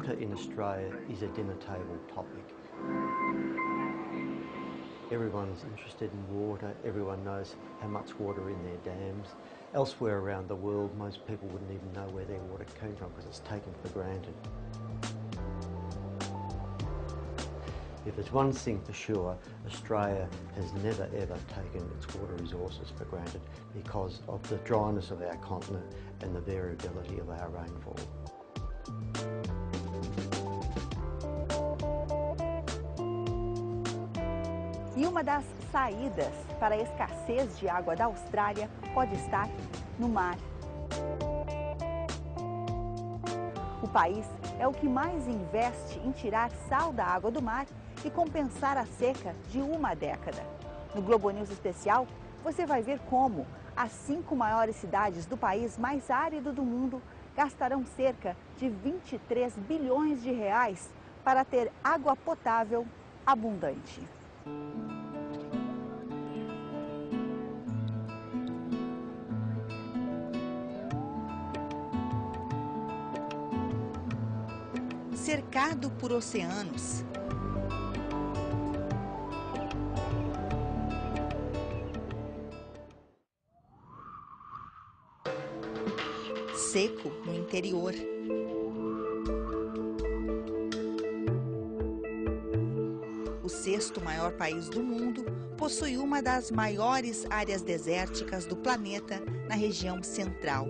Water in Australia is a dinner table topic. Everyone's interested in water, everyone knows how much water in their dams. Elsewhere around the world, most people wouldn't even know where their water came from because it's taken for granted. If there's one thing for sure, Australia has never ever taken its water resources for granted because of the dryness of our continent and the variability of our rainfall. E uma das saídas para a escassez de água da Austrália pode estar no mar. O país é o que mais investe em tirar sal da água do mar e compensar a seca de uma década. No Globo News Especial, você vai ver como as 5 maiores cidades do país mais árido do mundo gastarão cerca de 23 bilhões de reais para ter água potável abundante. Cercado por oceanos, seco no interior, o 6º maior país do mundo possui uma das maiores áreas desérticas do planeta na região central.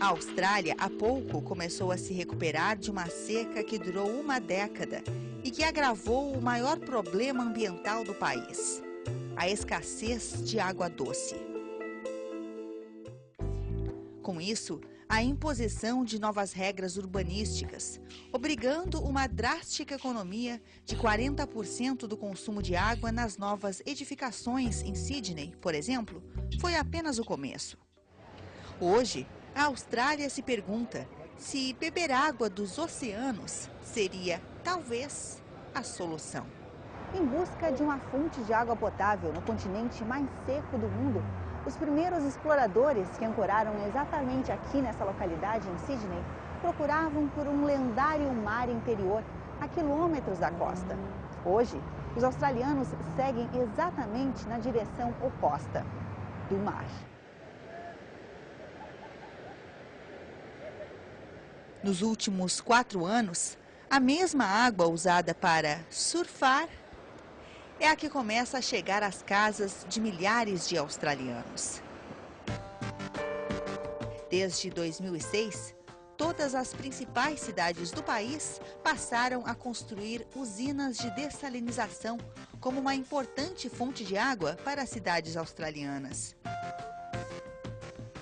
A Austrália, há pouco, começou a se recuperar de uma seca que durou uma década e que agravou o maior problema ambiental do país: a escassez de água doce. Com isso, a imposição de novas regras urbanísticas, obrigando uma drástica economia de 40% do consumo de água nas novas edificações em Sydney, por exemplo, foi apenas o começo. Hoje, a Austrália se pergunta se beber água dos oceanos seria, talvez, a solução. Em busca de uma fonte de água potável no continente mais seco do mundo, os primeiros exploradores que ancoraram exatamente aqui nessa localidade, em Sydney, procuravam por um lendário mar interior a quilômetros da costa. Hoje, os australianos seguem exatamente na direção oposta do mar. Nos últimos 4 anos, a mesma água usada para surfar é a que começa a chegar às casas de milhares de australianos. Desde 2006, todas as principais cidades do país passaram a construir usinas de dessalinização como uma importante fonte de água para as cidades australianas.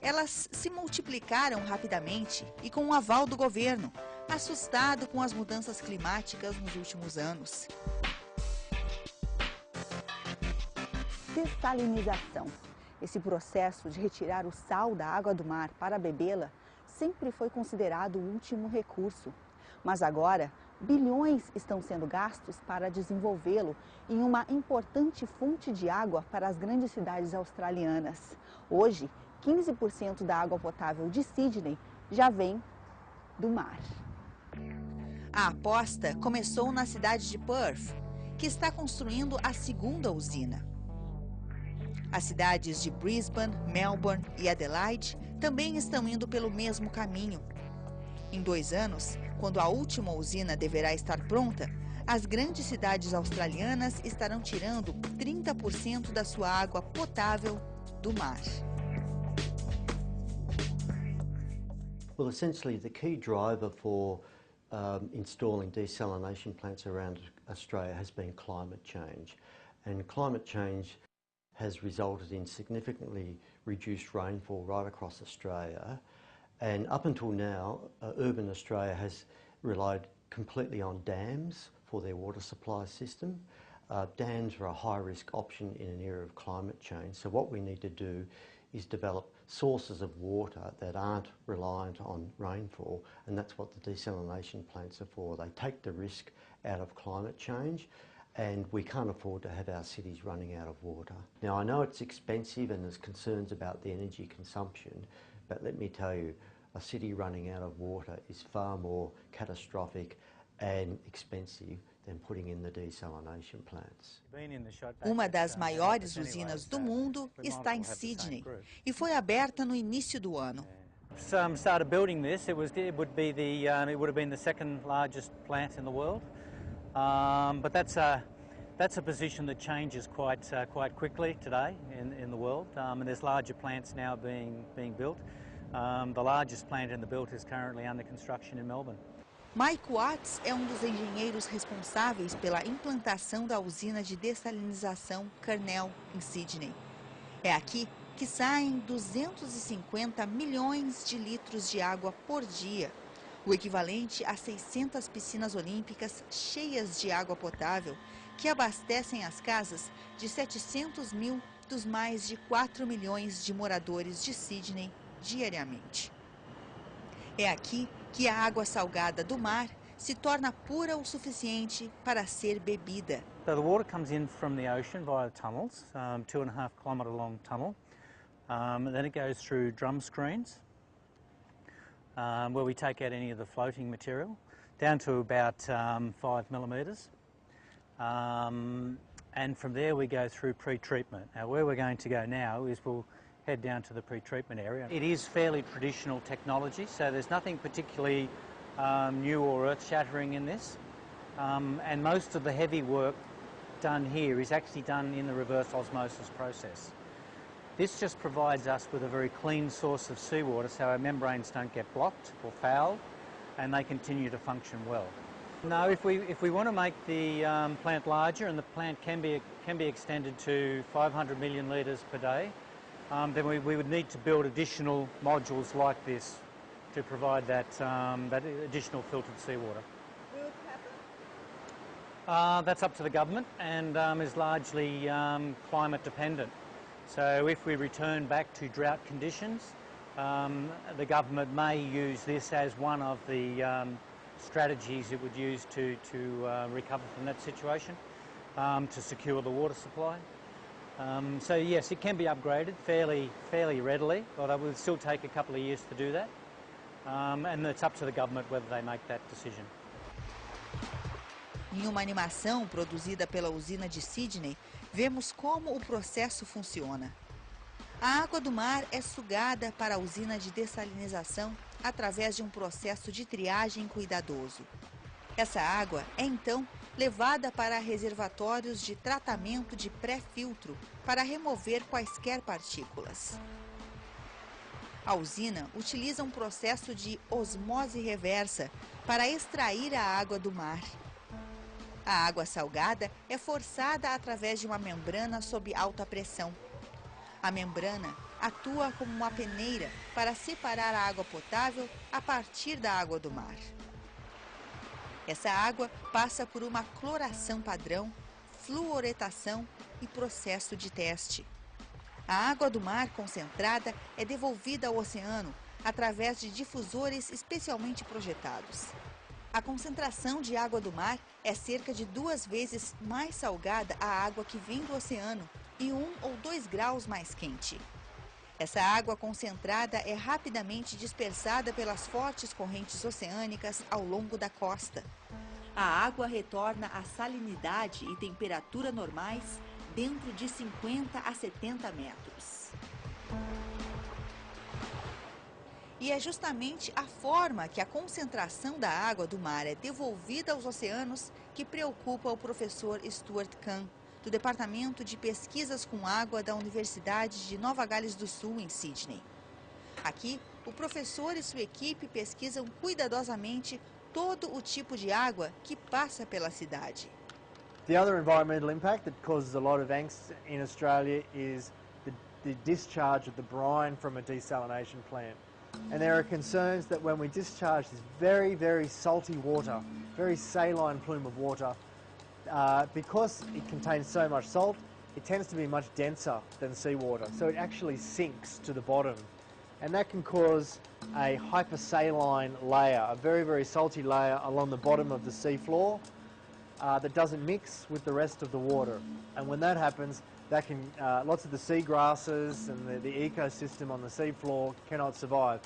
Elas se multiplicaram rapidamente e com o aval do governo, assustado com as mudanças climáticas nos últimos anos. Dessalinização. Esse processo de retirar o sal da água do mar para bebê-la sempre foi considerado o último recurso. Mas agora, bilhões estão sendo gastos para desenvolvê-lo em uma importante fonte de água para as grandes cidades australianas. Hoje, 15% da água potável de Sydney já vem do mar. A aposta começou na cidade de Perth, que está construindo a 2ª usina. As cidades de Brisbane, Melbourne e Adelaide também estão indo pelo mesmo caminho. Em 2 anos, quando a última usina deverá estar pronta, as grandes cidades australianas estarão tirando 30% da sua água potável do mar. Well, essentially the key driver for installing desalination plants around Australia has been climate change. And climate change has resulted in significantly reduced rainfall right across Australia. And up until now, urban Australia has relied completely on dams for their water supply system. Dams are a high-risk option in an era of climate change. So what we need to do is develop sources of water that aren't reliant on rainfall, and that's what the desalination plants are for. They take the risk out of climate change, and we can't afford to have our cities running out of water. Now, I know it's expensive and there's concerns about the energy consumption, but let me tell you, a city running out of water is far more catastrophic and expensive than putting in the desalination plants. Uma das maiores usinas do mundo está em Sydney e foi aberta no início do ano. Started building this. It would have been the second largest plant in the world, but that's a position that changes quite quickly today in the world. And there's larger plants now being built. The largest plant in the build is currently under construction in Melbourne. Mike Watts é um dos engenheiros responsáveis pela implantação da usina de dessalinização Kurnell, em Sydney. É aqui que saem 250 milhões de litros de água por dia, o equivalente a 600 piscinas olímpicas cheias de água potável, que abastecem as casas de 700 mil dos mais de 4 milhões de moradores de Sydney diariamente. É aqui que a água salgada do mar se torna pura o suficiente para ser bebida. So the water comes in from the ocean via tunnels, 2.5 kilometre long tunnel. And then it goes through drum screens, where we take out any of the floating material, down to about 5 millimetres. And from there we go through pre-treatment. Now where we're going to go now is we'll head down to the pre-treatment area. It is fairly traditional technology, so there's nothing particularly new or earth-shattering in this. And most of the heavy work done here is actually done in the reverse osmosis process. This just provides us with a very clean source of seawater so our membranes don't get blocked or fouled and they continue to function well. No, if we want to make the plant larger, and the plant can be extended to 500 million litres per day, then we would need to build additional modules like this to provide that additional filtered seawater. Will it happen? That's up to the government and is largely climate dependent. So if we return back to drought conditions, the government may use this as one of the strategies it would use to recover from that situation, to secure the water supply. So yes, it can be upgraded fairly readily, but it will still take a couple of years to do that. And it's up to the government whether they make that decision. Em uma animação produzida pela usina de Sydney, vemos como o processo funciona. A água do mar é sugada para a usina de dessalinização através de um processo de triagem cuidadoso. Essa água é então levada para reservatórios de tratamento de pré-filtro para remover quaisquer partículas. A usina utiliza um processo de osmose reversa para extrair a água do mar. A água salgada é forçada através de uma membrana sob alta pressão. A membrana atua como uma peneira para separar a água potável a partir da água do mar. Essa água passa por uma cloração padrão, fluoretação e processo de teste. A água do mar concentrada é devolvida ao oceano através de difusores especialmente projetados. A concentração de água do mar é cerca de 2 vezes mais salgada a água que vem do oceano e 1 ou 2 graus mais quente. Essa água concentrada é rapidamente dispersada pelas fortes correntes oceânicas ao longo da costa. A água retorna à salinidade e temperatura normais dentro de 50 a 70 metros. E é justamente a forma que a concentração da água do mar é devolvida aos oceanos que preocupa o professor Stuart Kahn, do Departamento de Pesquisas com Água da Universidade de Nova Gales do Sul, em Sydney. Aqui, o professor e sua equipe pesquisam cuidadosamente todo o tipo de água que passa pela cidade. The other environmental impact that causes a lot of angst in Australia is the discharge of the brine from a desalination plant. And there are concerns that when we discharge this very, very salty water, very saline plume of water, because it contains so much salt, it tends to be much denser than seawater. So it actually sinks to the bottom. And that can cause a hypersaline layer, a very, very salty layer along the bottom of the seafloor that doesn't mix with the rest of the water. And when that happens, that can, lots of the seagrasses and the ecosystem on the seafloor cannot survive.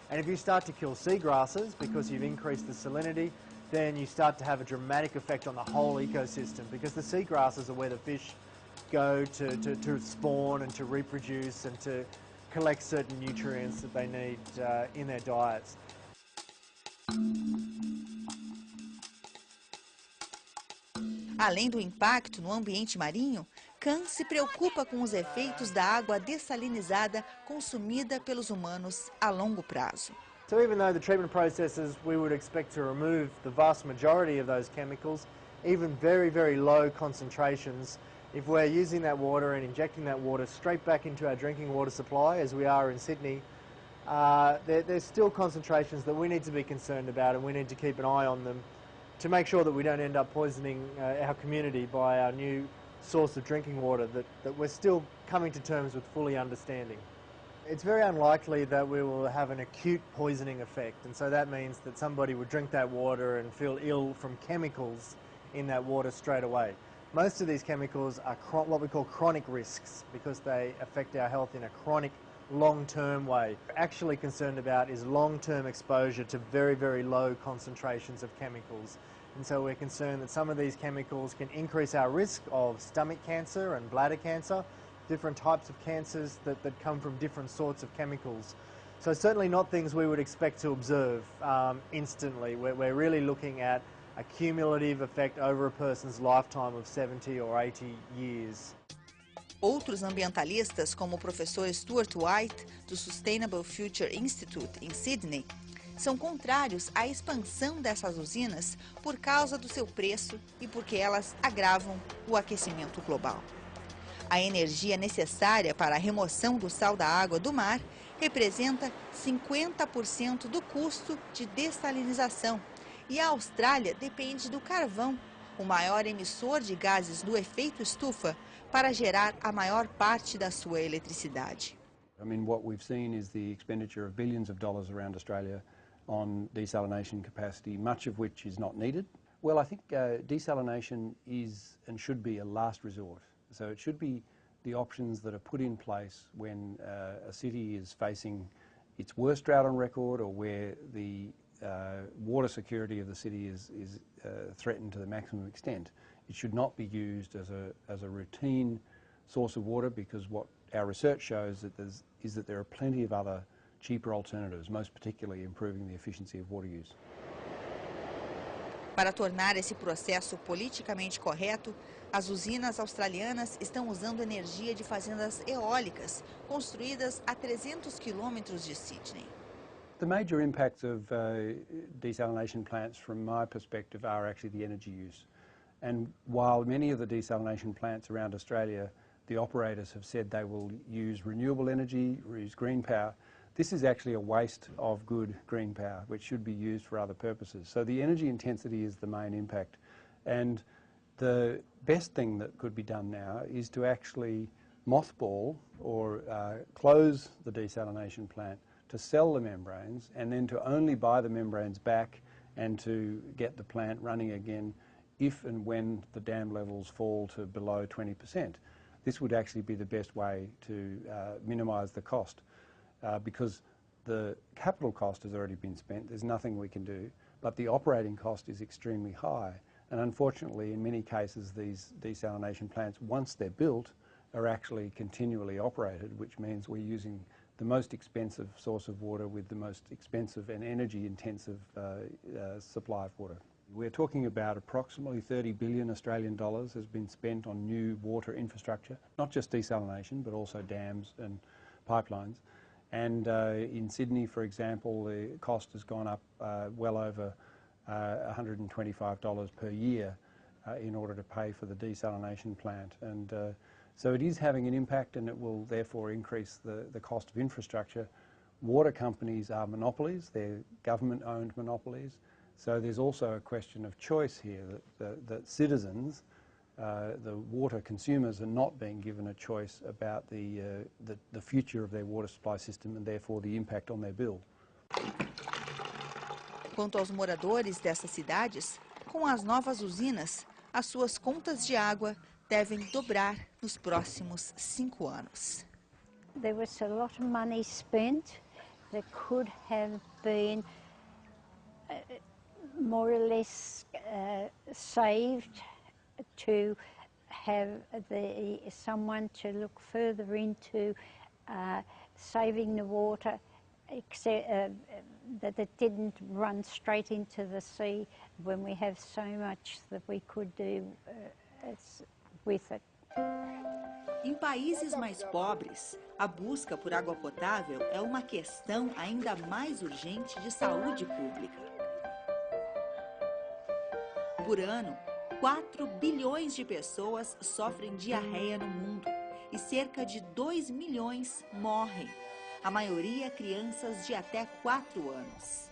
And if you start to kill seagrasses because you've increased the salinity, then you start to have a dramatic effect on the whole ecosystem, because the seagrasses are where the fish go to spawn and to reproduce and to collect certain nutrients that they need in their diets. Além do impacto no ambiente marinho, Khan se preocupa com os efeitos da água dessalinizada consumida pelos humanos a longo prazo. So even though the treatment processes, we would expect to remove the vast majority of those chemicals, even very, very low concentrations, if we're using that water and injecting that water straight back into our drinking water supply, as we are in Sydney, there's still concentrations that we need to be concerned about, and we need to keep an eye on them to make sure that we don't end up poisoning our community by our new source of drinking water that we're still coming to terms with fully understanding. It's very unlikely that we will have an acute poisoning effect, and so that means that somebody would drink that water and feel ill from chemicals in that water straight away. Most of these chemicals are what we call chronic risks, because they affect our health in a chronic, long-term way. What we're actually concerned about is long-term exposure to very, very low concentrations of chemicals. And so we're concerned that some of these chemicals can increase our risk of stomach cancer and bladder cancer, different types of cancers that come from different sorts of chemicals. So certainly not things we would expect to observe instantly. We're really looking at a cumulative effect over a person's lifetime of 70 or 80 years. Outros ambientalistas, como o professor Stuart White, do Sustainable Future Institute, em Sydney, são contrários à expansão dessas usinas por causa do seu preço e porque elas agravam o aquecimento global. A energia necessária para a remoção do sal da água do mar representa 50% do custo de dessalinização, e a Austrália depende do carvão, o maior emissor de gases do efeito estufa, para gerar a maior parte da sua eletricidade. I mean, what we've seen is the expenditure of billions of dollars around Australia on desalination capacity, much of which is not needed. Well, I think desalination is and should be a last resort. So it should be the options that are put in place when a city is facing its worst drought on record, or where the water security of the city is threatened to the maximum extent. It should not be used as a routine source of water, because what our research shows is that there are plenty of other cheaper alternatives, most particularly improving the efficiency of water use. Para tornar esse processo politicamente correto, as usinas australianas estão usando energia de fazendas eólicas construídas a 300 quilômetros de Sydney. The major impacts of desalination plants, from my perspective, are actually the energy use. And while many of the desalination plants around Australia, the operators have said they will use renewable energy, use green power, this is actually a waste of good green power, which should be used for other purposes. So the energy intensity is the main impact. And the best thing that could be done now is to actually mothball or close the desalination plant, to sell the membranes, and then to only buy the membranes back and to get the plant running again if and when the dam levels fall to below 20%. This would actually be the best way to minimise the cost, because the capital cost has already been spent. There's nothing we can do, but the operating cost is extremely high. And unfortunately, in many cases, these desalination plants, once they're built, are actually continually operated, which means we're using the most expensive source of water with the most expensive and energy-intensive supply of water. We're talking about approximately 30 billion Australian dollars has been spent on new water infrastructure, not just desalination, but also dams and pipelines. And in Sydney, for example, the cost has gone up well over $125 per year in order to pay for the desalination plant. And so it is having an impact, and it will therefore increase the cost of infrastructure. Water companies are monopolies, they're government-owned monopolies. So there's also a question of choice here, that citizens, the water consumers, are not being given a choice about the future of their water supply system, and therefore the impact on their bill. Quanto aos moradores dessas cidades, com as novas usinas, as suas contas de água devem dobrar nos próximos 5 anos. There was a lot of money spent that could have been more or less saved to have someone to look further into saving the water, except that it didn't run straight into the sea when we have so much that we could do with it. Em países mais pobres, a busca por água potável é uma questão ainda mais urgente de saúde pública. Por ano, 4 bilhões de pessoas sofrem diarreia no mundo e cerca de 2 milhões morrem, a maioria crianças de até 4 anos.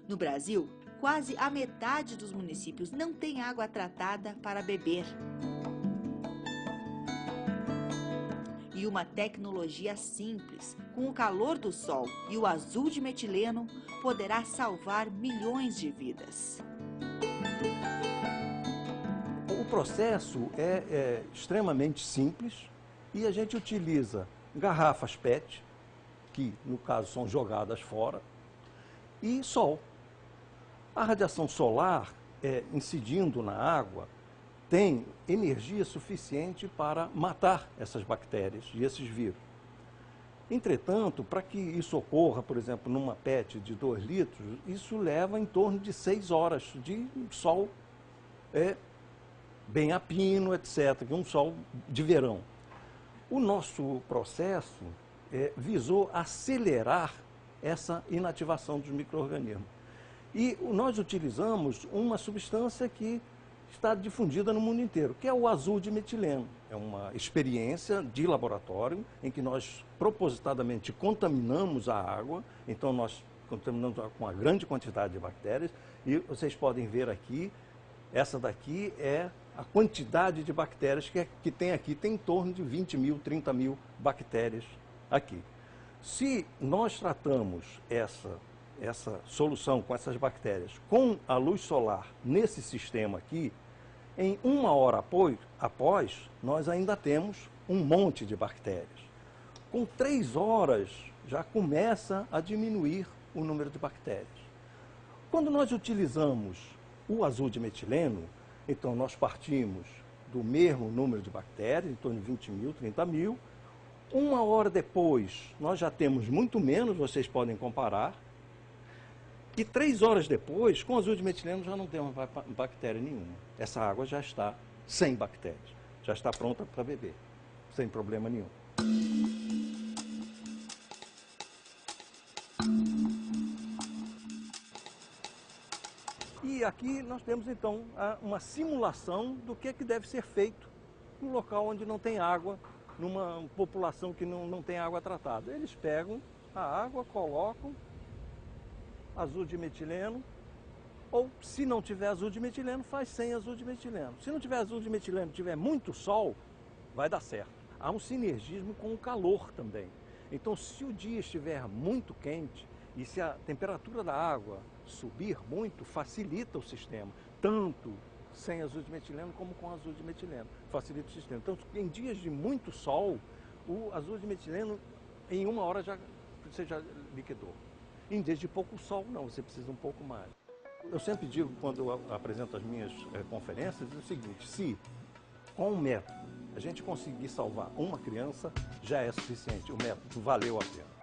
No Brasil, quase a metade dos municípios não tem água tratada para beber. E uma tecnologia simples, com o calor do sol e o azul de metileno, poderá salvar milhões de vidas. O processo é extremamente simples e a gente utiliza garrafas PET, que no caso são jogadas fora, e sol. A radiação solar, incidindo na água, tem energia suficiente para matar essas bactérias e esses vírus. Entretanto, para que isso ocorra, por exemplo, numa PET de 2 litros, isso leva em torno de 6 horas de sol bem a pino, etc., que é um sol de verão. O nosso processo visou acelerar essa inativação dos micro-organismos. E nós utilizamos uma substância que está difundida no mundo inteiro, que é o azul de metileno. É uma experiência de laboratório em que nós propositadamente contaminamos a água, então nós contaminamos com uma grande quantidade de bactérias, e vocês podem ver aqui, essa daqui é a quantidade de bactérias que tem aqui, tem em torno de 20 mil, 30 mil bactérias aqui. Se nós tratamos essa solução com essas bactérias com a luz solar nesse sistema aqui, em 1 hora após, nós ainda temos um monte de bactérias. Com 3 horas já começa a diminuir o número de bactérias. Quando nós utilizamos o azul de metileno, então nós partimos do mesmo número de bactérias, em torno de 20 mil, 30 mil. 1 hora depois, nós já temos muito menos, vocês podem comparar. E 3 horas depois, com azul de metileno, já não temos bactéria nenhuma. Essa água já está sem bactérias, já está pronta para beber, sem problema nenhum. E aqui nós temos então uma simulação do que deve ser feito no local onde não tem água, numa população que não tem água tratada. Eles pegam a água, colocam azul de metileno, ou se não tiver azul de metileno, faz sem azul de metileno. Se não tiver azul de metileno, tiver muito sol, vai dar certo. Há um sinergismo com o calor também. Então, se o dia estiver muito quente e se a temperatura da água subir muito, facilita o sistema, tanto sem azul de metileno como com azul de metileno. Facilita o sistema. Então, em dias de muito sol, o azul de metileno, em 1 hora, você já liquidou. Em dias de pouco sol, não, você precisa um pouco mais. Eu sempre digo, quando eu apresento as minhas conferências, é o seguinte: se com um método a gente conseguir salvar uma criança, já é suficiente, o método valeu a pena.